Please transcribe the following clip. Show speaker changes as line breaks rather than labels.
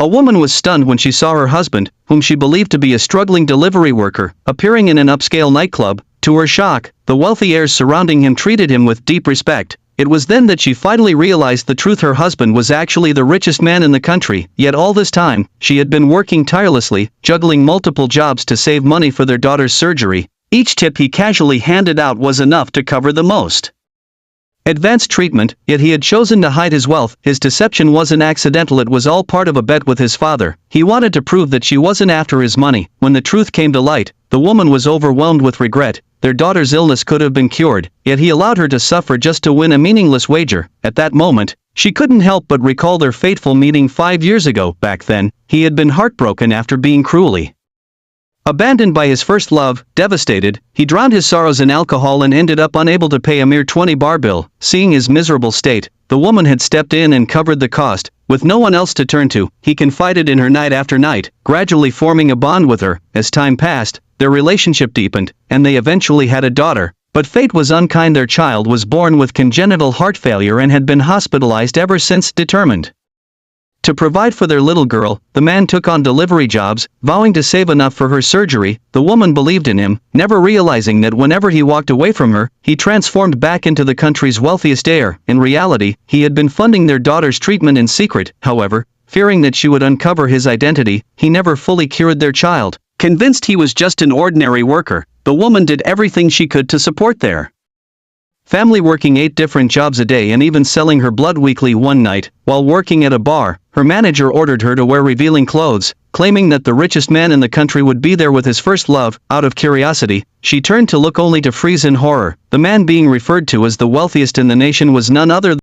A woman was stunned when she saw her husband, whom she believed to be a struggling delivery worker, appearing in an upscale nightclub. To her shock, the wealthy heirs surrounding him treated him with deep respect. It was then that she finally realized the truth: her husband was actually the richest man in the country. Yet all this time, she had been working tirelessly, juggling multiple jobs to save money for their daughter's surgery. Each tip he casually handed out was enough to cover the most advanced treatment, yet he had chosen to hide his wealth. His deception wasn't accidental, it was all part of a bet with his father. He wanted to prove that she wasn't after his money. When the truth came to light, the woman was overwhelmed with regret. Their daughter's illness could have been cured, yet he allowed her to suffer just to win a meaningless wager. At that moment, she couldn't help but recall their fateful meeting 5 years ago. Back then, he had been heartbroken after being cruelly abandoned by his first love. Devastated, he drowned his sorrows in alcohol and ended up unable to pay a mere 20-bar bill. Seeing his miserable state, the woman had stepped in and covered the cost. With no one else to turn to, he confided in her night after night, gradually forming a bond with her. As time passed, their relationship deepened, and they eventually had a daughter. But fate was unkind. Their child was born with congenital heart failure and had been hospitalized ever since. Determined to provide for their little girl, the man took on delivery jobs, vowing to save enough for her surgery. The woman believed in him, never realizing that whenever he walked away from her, he transformed back into the country's wealthiest heir. In reality, he had been funding their daughter's treatment in secret. However, fearing that she would uncover his identity, he never fully cured their child. Convinced he was just an ordinary worker, the woman did everything she could to support their family, working 8 different jobs a day and even selling her blood weekly. One night, while working at a bar, her manager ordered her to wear revealing clothes, claiming that the richest man in the country would be there with his first love. Out of curiosity, she turned to look only to freeze in horror. The man being referred to as the wealthiest in the nation was none other